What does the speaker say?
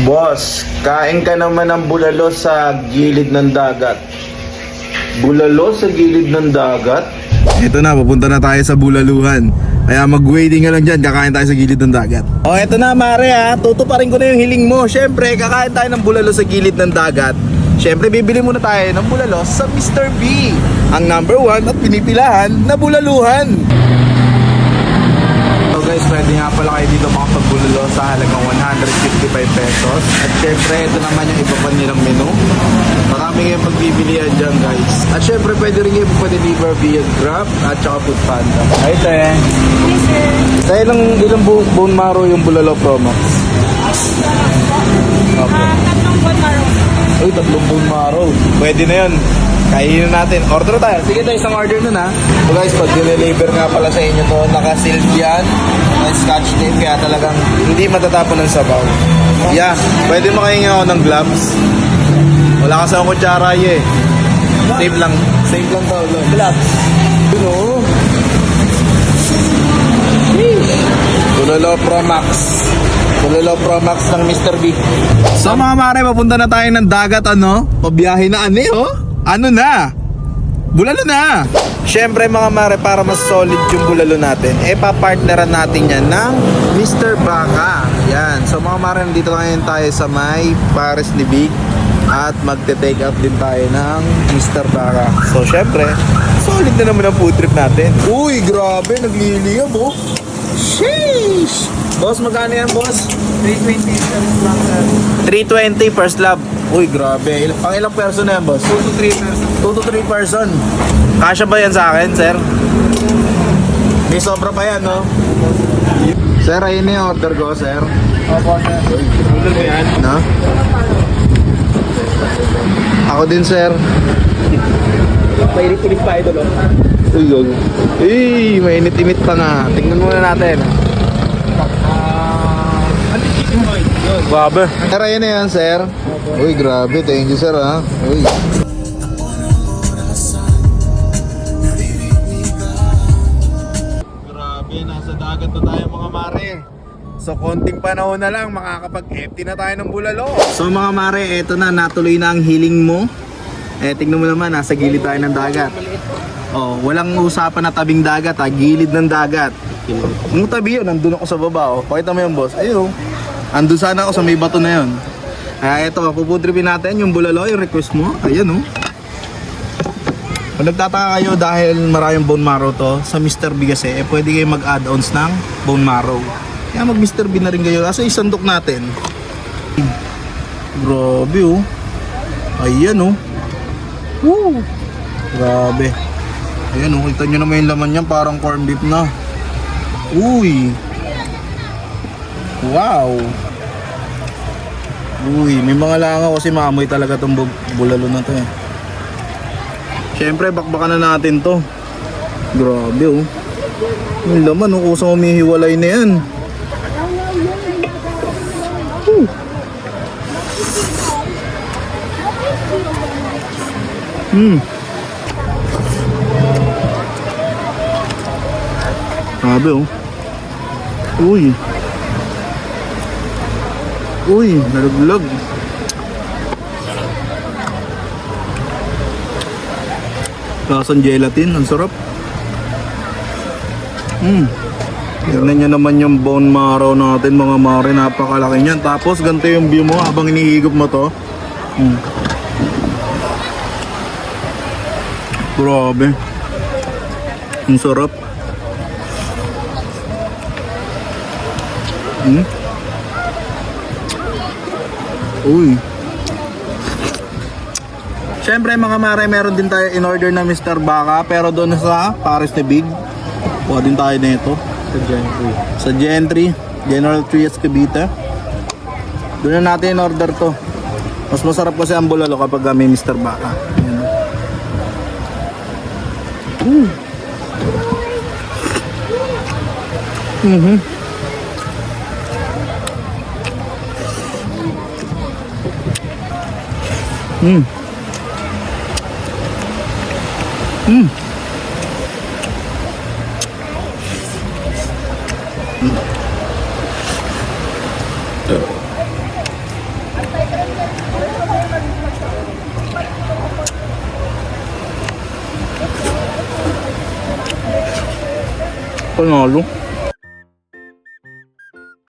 Boss, kain ka naman ng bulalo sa gilid ng dagat. Bulalo sa gilid ng dagat? Ito na, papunta na tayo sa bulaluhan. Kaya mag-waiting ka lang dyan, kakain tayo sa gilid ng dagat. Oh, eto na mare ha, tutuparin ko na yung hiling mo. Siyempre, kakain tayo ng bulalo sa gilid ng dagat. Siyempre, bibili muna tayo ng bulalo sa Mr. B, ang number 1 at pinipilahan na bulaluhan. So guys, pwede nga pala kayo dito makapagbulalo sa halagang 155 pesos. At syempre, ito naman yung iba pa nilang menu. Marami kayong pagbibilihan dyan guys. At syempre, pwede rin kayo pa-deliver via Grab at saka Foodpanda. Ay, te. Hi, sir. Sa ilang bone marrow yung bulalo Pro Max? Okay. Tatlong buwan maro. Uy, 3 bone marrow. Pwede na yun. Kainin natin. Order tayo. Sige tayo, isang order nun ha. So guys, pag deliver nga pala sa inyo to, naka-sealed yan. May scotch tape, kaya talagang hindi matatapon ng sabaw. Yeah, pwede makahingi ako ng gloves. Wala kasi akong kutsara eh. Save lang. Save lang to. Gloves. Yun o. Bulalo Pro Max. Bulalo Pro Max ng Mr. B. So mga mare, papunta na tayo ng dagat ano? Pabiyahe na oh. Ano na? Bulalo na! Siyempre mga mare, para mas solid yung bulalo natin, papartneran natin yan ng Mr. Baka. Yan. So mga mare, nandito ngayon tayo sa may Paris Libig at magte-take out din tayo ng Mr. Baka. So siyempre, solid na naman ang food trip natin. Uy, grabe, nagliliyab oh. Sheesh! Boss, magkano yan boss? 320 first lang, sir. 320 first lab. Uy, grabe. Pang ilang person na yan, boss? 2 to 3 person. 2 to 3 person. Kasya ba yan sa akin, sir? May sobra pa yan, no? Sir, ayun na yung order ko, sir. Opo, sir. Order mo yan? No? Ako din, sir. Mainit-init pa ito, no? Uy, gog. Uy, mainit-init pa nga. Tingnan muna natin. Ano chicken boy? Yun. Grabe. Sir, ayun na yan, sir. Uy, grabe. Thank you, sir, ha? Uy. Grabe, nasa dagat na tayo mga mare. So konting panahon na lang makakapag-empty na tayo ng bulalo. So mga mare, eto na, natuloy na ang healing mo. Tingnan mo naman, nasa gilid tayo ng dagat. Oh, walang usapan na tabing dagat ha, gilid ng dagat. Yung tabi yun, nandun ako sa baba oh. Pakita mo yun boss, ayun oh. Andun sana ako sa may bato na yun. Kaya eto, pupudripin natin yung bulalo, yung request mo. Ayan oh. Kung nagtataka kayo dahil maraming bone marrow to, sa Mr. B kasi, pwede kayo mag-add-ons ng bone marrow. Kaya mag Mr. B na rin kayo. Kasi isandok natin. Grabe oh. Ayan oh. Woo! Grabe. Ayan oh, kita nyo naman yung laman niya, parang corned beef na. Uy! Wow! Uy, may mga langaw kasi maamoy talaga itong bulalo na to eh. Siyempre, bakbakan na natin to. Grabe oh. Yung laman oh, kusang umihiwalay na yan. Grabe oh. Uy. Uy, nalaglag. Lasang gelatin, ang sarap. Tignan nyo naman yung bone marrow natin mga mare, napakalaki niyan. Tapos ganito yung view mo habang inihigop mo to. Grabe. Ang sarap. Uy. Siyempre mga mare, meron din tayo in order na Mr. Baka, pero doon sa Paris Libig, kuha din tayo nito sa Gentry General Trias Cavite. Doon na natin in order to. Mas masarap kasi ang bulalo kapag may Mr. Baka. Ayan. Panalo.